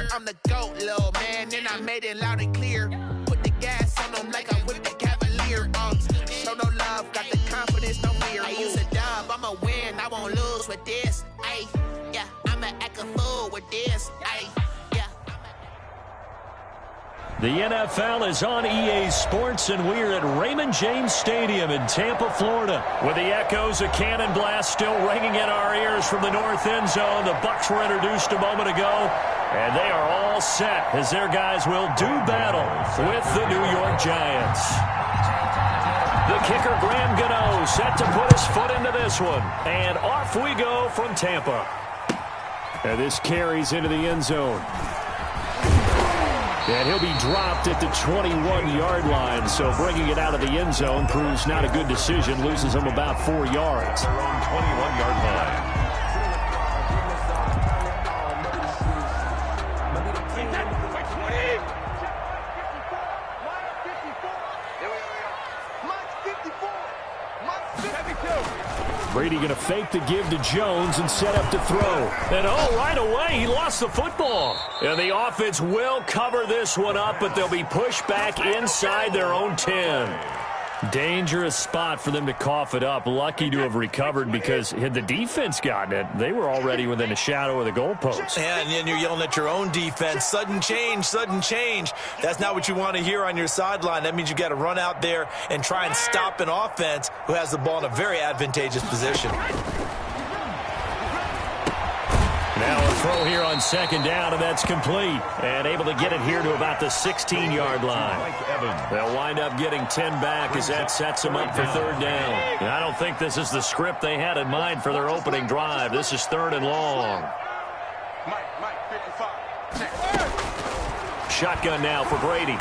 year. I'm the GOAT, little man, and I made it loud and clear. Put the gas on them like I'm with the Cavalier. Show no love, got the confidence, no fear. I use a dub, I'ma win, I won't lose with this. Ay, yeah, I'ma act a fool with this. Ay, yeah. The NFL is on EA Sports, and we're at Raymond James Stadium in Tampa, Florida. With the echoes of cannon blast still ringing in our ears from the north end zone, the Bucs were introduced a moment ago, and they are all set as their guys will do battle with the New York Giants. The kicker, Graham Gano, set to put his foot into this one, and off we go from Tampa. And this carries into the end zone. And he'll be dropped at the 21-yard line, so bringing it out of the end zone proves not a good decision. Loses him about 4 yards. Their own 21-yard line. Brady going to fake the give to Jones and set up to throw. And right away, he lost the football. And the offense will cover this one up, but they'll be pushed back inside their own 10. Dangerous spot for them to cough it up. Lucky to have recovered, because had the defense gotten it, they were already within a shadow of the goalpost. Yeah, and then you're yelling at your own defense. Sudden change, sudden change. That's not what you want to hear on your sideline. That means you got to run out there and try and stop an offense who has the ball in a very advantageous position. Now a throw here on second down, and that's complete. And able to get it here to about the 16-yard line. They'll wind up getting 10 back as that sets them up for third down. And I don't think this is the script they had in mind for their opening drive. This is third and long. Shotgun now for Brady.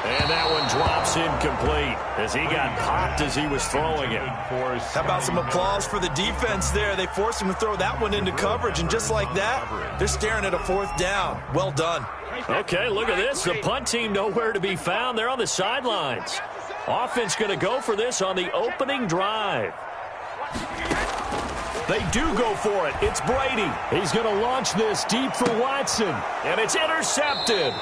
And that one drops incomplete as he got popped as he was throwing it. How about some applause for the defense there? They forced him to throw that one into coverage, and just like that, they're staring at a fourth down. Well done. Okay, look at this. The punt team nowhere to be found. They're on the sidelines. Offense going to go for this on the opening drive. They do go for it. It's Brady. He's going to launch this deep for Watson. And it's intercepted.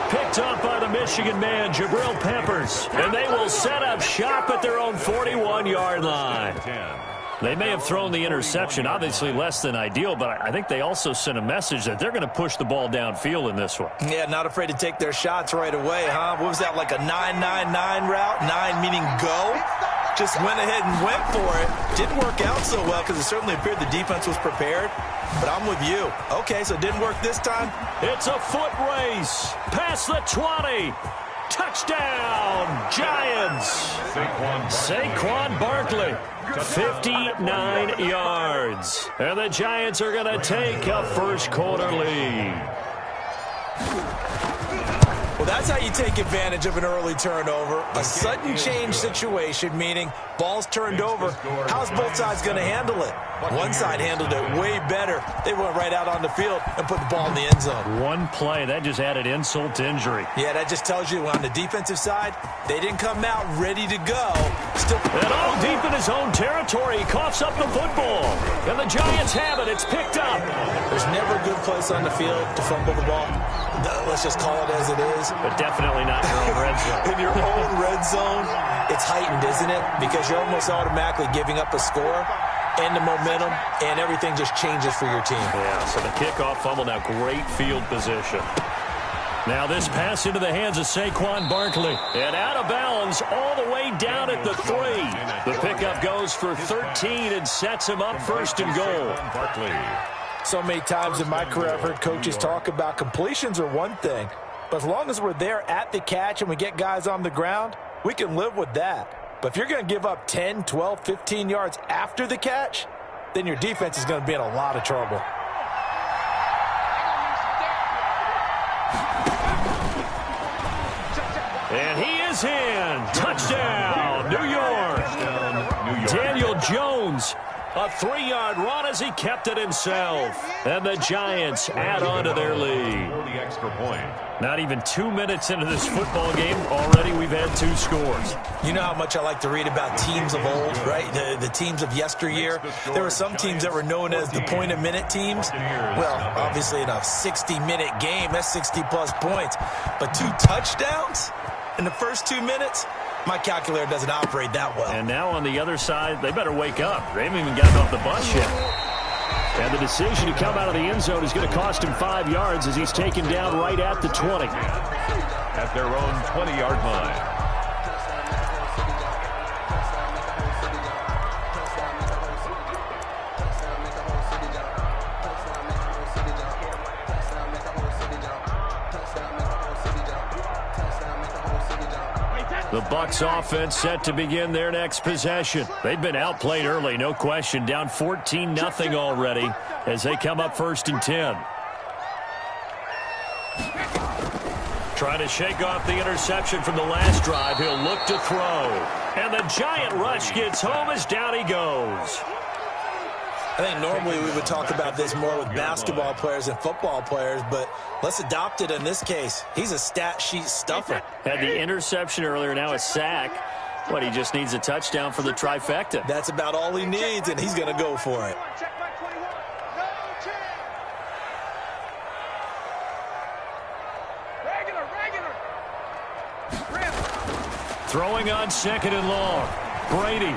Picked up by the Michigan man, Jabril Peppers. And they will set up shop at their own 41-yard line. They may have thrown the interception, obviously less than ideal, but I think they also sent a message that they're going to push the ball downfield in this one. Yeah, not afraid to take their shots right away, huh? What was that, like a 9-9-9 route? 9 meaning go? Just went ahead and went for it. Didn't work out so well because it certainly appeared the defense was prepared. But I'm with you. Okay, so it didn't work this time. It's a foot race. Past the 20. Touchdown, Giants. Saquon Barkley, 59 yards. And the Giants are going to take a first quarter lead. Well, that's how you take advantage of an early turnover. A sudden change situation, meaning ball's turned over. How's both sides going to handle it? One side handled it way better. They went right out on the field and put the ball in the end zone. One play, that just added insult to injury. Yeah, that just tells you on the defensive side, they didn't come out ready to go. And all deep in his own territory, he coughs up the football. And the Giants have it. It's picked up. There's never a good place on the field to fumble the ball. Let's just call it as it is. But definitely not in your own red zone. In your own red zone, it's heightened, isn't it? Because you're almost automatically giving up a score and the momentum, and everything just changes for your team. Yeah, so the kickoff fumble, now great field position. Now this pass into the hands of Saquon Barkley. And out of bounds all the way down at the 3. The pickup goes for 13 and sets him up first and goal. So many times in my career I've heard coaches talk about completions are one thing, but as long as we're there at the catch and we get guys on the ground, we can live with that. But if you're going to give up 10, 12, 15 yards after the catch, then your defense is going to be in a lot of trouble. And he is in. Touchdown, New York. Daniel Jones A 3-yard run as he kept it himself. And the Giants add on to their lead. For the extra point. Not even 2 minutes into this football game, already we've had 2 scores. You know how much I like to read about teams of old, right? The teams of yesteryear. There were some teams that were known as the point-a-minute teams. Well, obviously in a 60-minute game, that's 60-plus points. But 2 touchdowns in the first 2 minutes? My calculator doesn't operate that well. And now on the other side, they better wake up. They haven't even gotten off the bus yet. And the decision to come out of the end zone is going to cost him 5 yards as he's taken down right at the 20. At their own 20-yard line. The Bucs offense set to begin their next possession. They've been outplayed early, no question. Down 14-0 already as they come up 1st and 10. Trying to shake off the interception from the last drive. He'll look to throw. And the giant rush gets home as down he goes. I think normally we would talk about this more with basketball players and football players, but let's adopt it in this case. He's a stat sheet stuffer. Had the interception earlier, now a sack. What, he just needs a touchdown for the trifecta. That's about all he needs, and he's going to go for it. Throwing on 2nd and long. Brady.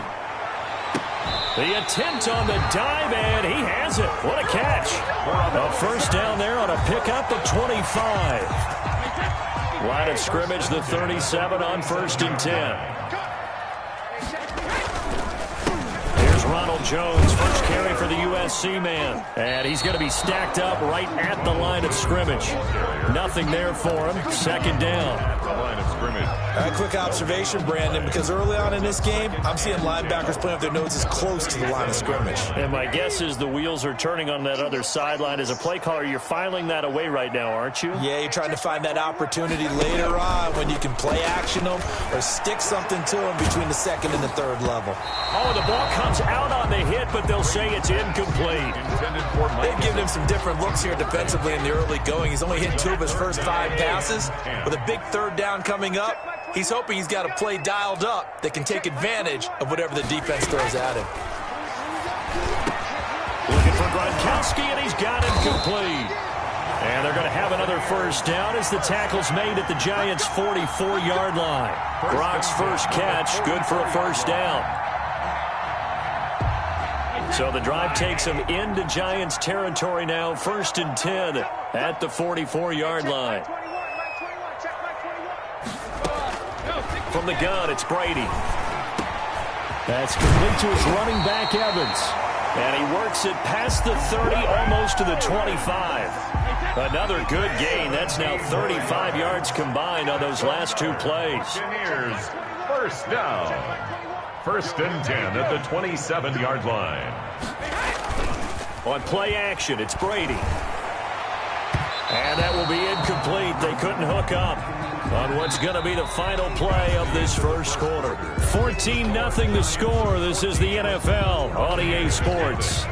The attempt on the dive, and he has it. What a catch. A first down there on a pickup of 25. Line of scrimmage, the 37 on 1st and 10. Here's Ronald Jones, first carry for the USC man. And he's going to be stacked up right at the line of scrimmage. Nothing there for him. 2nd down. At the line of scrimmage. All right, quick observation, Brandon, because early on in this game, I'm seeing linebackers playing with their noses close to the line of scrimmage. And my guess is the wheels are turning on that other sideline. As a play caller, you're filing that away right now, aren't you? Yeah, you're trying to find that opportunity later on when you can play action them or stick something to them between the 2nd and the 3rd level. Oh, the ball comes out on the hit, but they'll say it's incomplete. They've given him some different looks here defensively in the early going. He's only hit 2 of his first 5 passes. With a big 3rd down coming up, he's hoping he's got a play dialed up that can take advantage of whatever the defense throws at him. Looking for Gronkowski, and he's got him complete. And they're going to have another first down as the tackle's made at the Giants' 44-yard line. Gronk's first catch, good for a first down. So the drive takes him into Giants territory now, 1st and 10 at the 44-yard line. From the gun, it's Brady. That's complete to his running back, Evans. And he works it past the 30, almost to the 25. Another good gain. That's now 35 yards combined on those last 2 plays. Buccaneers, first down. 1st and 10 at the 27-yard line. On play action, it's Brady. And that will be incomplete. They couldn't hook up on what's going to be the final play of this first quarter. 14-0 the score. This is the NFL on EA Sports.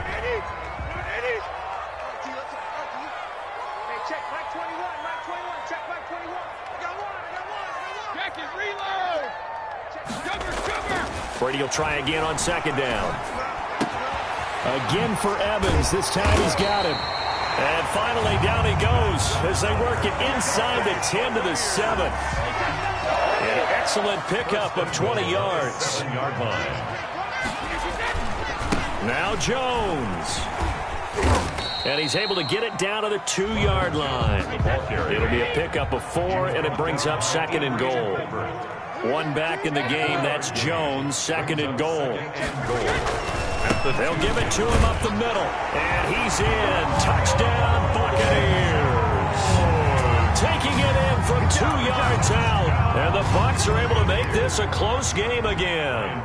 Brady will try again on 2nd down. Again for Evans. This time he's got him. And finally down he goes as they work it inside the 10 to the 7. An excellent pickup of 20 yards. Now Jones. And he's able to get it down to the 2-yard line. It'll be a pickup of 4, and it brings up 2nd and goal. One back in the game, that's Jones, 2nd and goal. They'll give it to him up the middle, and he's in. Touchdown, Buccaneers. Taking it in from 2 yards out, and the Bucs are able to make this a close game again.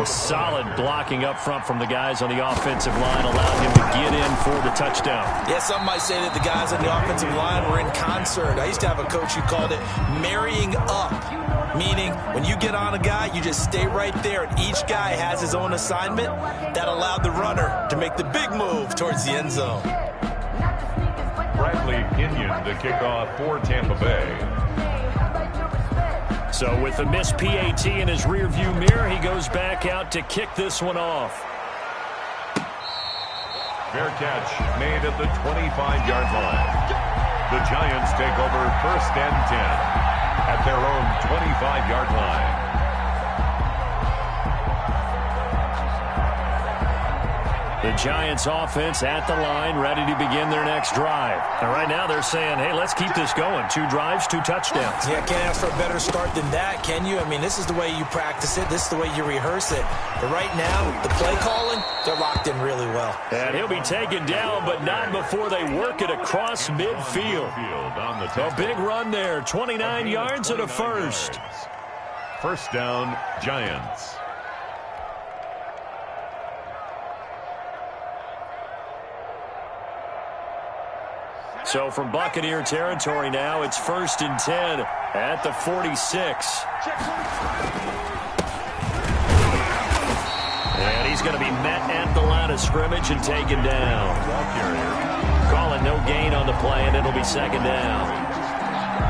Solid blocking up front from the guys on the offensive line allowed him to get in for the touchdown. Yeah, some might say that the guys on the offensive line were in concert. I used to have a coach who called it marrying up. Meaning, when you get on a guy, you just stay right there, and each guy has his own assignment. That allowed the runner to make the big move towards the end zone. Bradley Pinion to kick off for Tampa Bay. So with the missed PAT in his rearview mirror, he goes back out to kick this one off. Fair catch made at the 25-yard line. The Giants take over 1st and 10 at their own 25-yard line. The Giants offense at the line, ready to begin their next drive. And right now they're saying, hey, let's keep this going. 2 drives, 2 touchdowns. Yeah, can't ask for a better start than that, can you? I mean, this is the way you practice it. This is the way you rehearse it. But right now, the play calling, they're locked in really well. And he'll be taken down, but not before they work it across midfield. A big run there, 29 yards and a first. First down, Giants. So from Buccaneer territory now, it's 1st and 10 at the 46. And he's going to be met at the line of scrimmage and taken down. Calling no gain on the play, and it'll be 2nd down.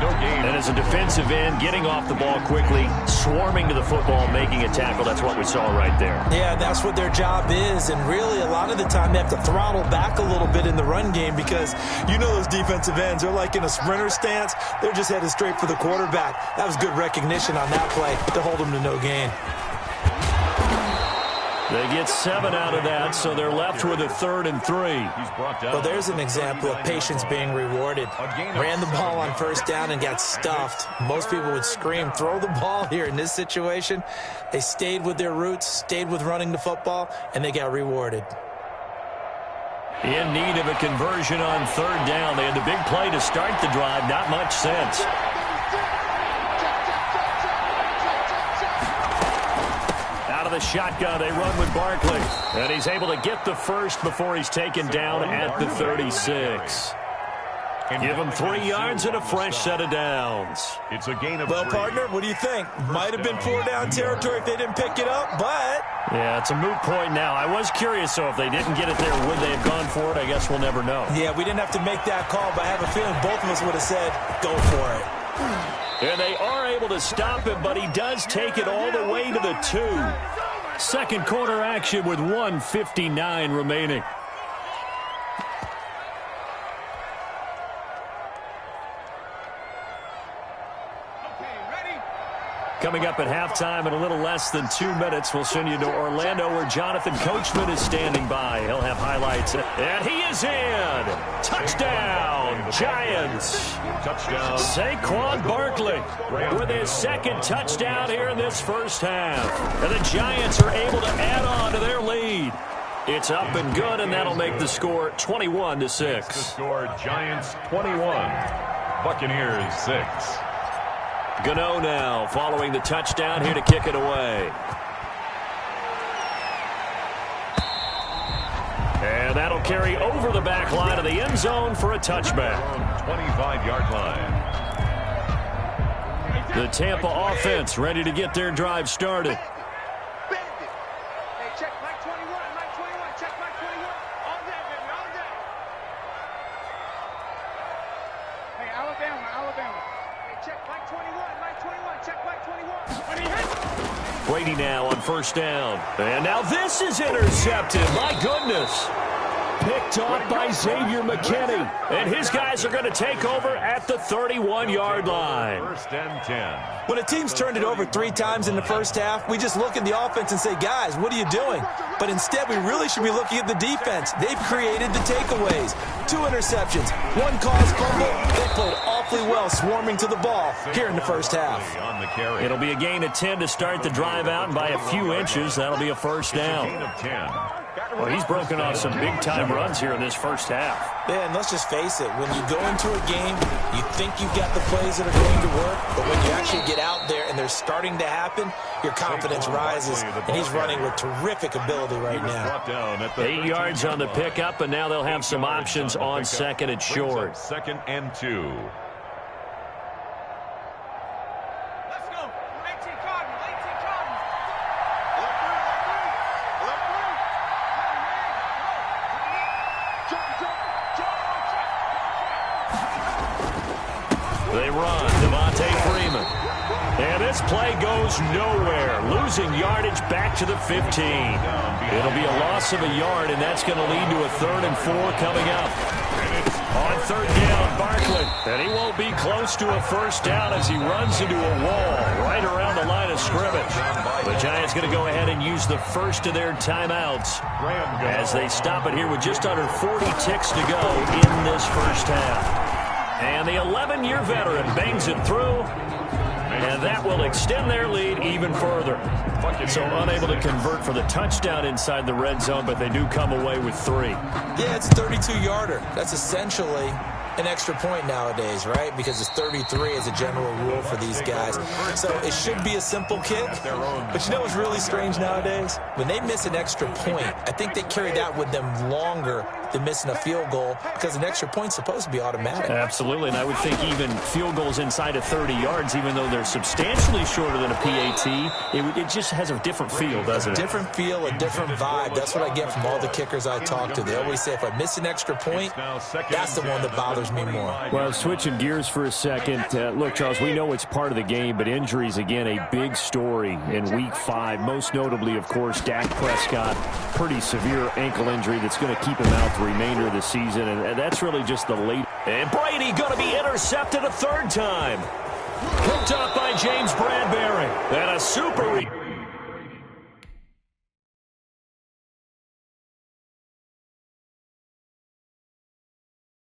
No gain. And as a defensive end, getting off the ball quickly, swarming to the football, making a tackle. That's what we saw right there. Yeah, that's what their job is. And really, a lot of the time, they have to throttle back a little bit in the run game because you know those defensive ends, they're like in a sprinter stance. They're just headed straight for the quarterback. That was good recognition on that play to hold them to no gain. They get 7 out of that, so they're left with a 3rd and 3. Well, there's an example of patience being rewarded. Ran the ball on 1st down and got stuffed. Most people would scream, throw the ball here. In this situation, they stayed with their roots, stayed with running the football, and they got rewarded. In need of a conversion on 3rd down. They had the big play to start the drive. Not much sense. The shotgun, they run with Barkley, and he's able to get the first before he's taken down at the 36. Give him 3 yards and a fresh set of downs. It's a gain of 3. Well, three. partner, what do you think? Might have been 4 down territory if they didn't pick it up, but... Yeah, it's a moot point now. I was curious, so if they didn't get it there, would they have gone for it? I guess we'll never know. Yeah, we didn't have to make that call, but I have a feeling both of us would have said, go for it. And they are able to stop him, but he does take it all the way to the 2. Second quarter action with 1:59 remaining. Coming up at halftime in a little less than 2 minutes, we'll send you to Orlando where Jonathan Coachman is standing by. He'll have highlights. And he is in. Touchdown, Giants. Touchdown. Saquon Barkley with his 2nd touchdown here in this first half. And the Giants are able to add on to their lead. It's up and good, and that'll make the score 21-6. The score, Giants 21, Buccaneers 6. Gano now following the touchdown here to kick it away. And that'll carry over the back line of the end zone for a touchback. 25-yard line. The Tampa offense ready to get their drive started. Brady now on 1st down. And now this is intercepted. My goodness. Picked off by Xavier McKinney. And his guys are going to take over at the 31-yard line. 1st and 10. When a team's turned it over 3 times in the first half, we just look at the offense and say, guys, what are you doing? But instead, we really should be looking at the defense. They've created the takeaways. 2 interceptions, 1 caused fumble. They played awfully well swarming to the ball here in the first half. It'll be a gain of 10 to start the drive out, and by a few inches, that'll be a first down. Gain of 10. Well, he's broken off some big-time runs here in this first half. Yeah, and let's just face it. When you go into a game, you think you've got the plays that are going to work, but when you actually get out there and they're starting to happen, your confidence rises, and he's running with terrific ability right now. 8 yards on the pickup, and now they'll have some options on 2nd and short. 2nd and 2. They run. Devontae Freeman. And this play goes nowhere. Losing yardage back to the 15. It'll be a loss of a yard, and that's going to lead to a 3rd and 4 coming up. On 3rd down, Barkley. And he won't be close to a 1st down as he runs into a wall right around the line of scrimmage. The Giants going to go ahead and use the first of their timeouts as they stop it here with just under 40 ticks to go in this first half. And the 11-year veteran bangs it through, and that will extend their lead even further. So unable to convert for the touchdown inside the red zone, but they do come away with 3. Yeah, it's a 32-yarder. That's essentially an extra point nowadays, right? Because it's 33 as a general rule for these guys. So it should be a simple kick. But you know what's really strange nowadays? When they miss an extra point, I think they carry that with them longer than missing a field goal because an extra point's supposed to be automatic. Absolutely, and I would think even field goals inside of 30 yards, even though they're substantially shorter than a PAT, it just has a different feel, doesn't it? A different feel, a different vibe. That's what I get from all the kickers I talk to. They always say if I miss an extra point, that's the one that bothers me more. Well, switching gears for a second. Look, Charles, we know it's part of the game, but injuries, again, a big story in Week 5. Most notably, of course, Dak Prescott. Pretty severe ankle injury that's going to keep him out the remainder of the season, and that's really just the late. And Brady going to be intercepted a 3rd time. Picked up by James Bradbury. And a super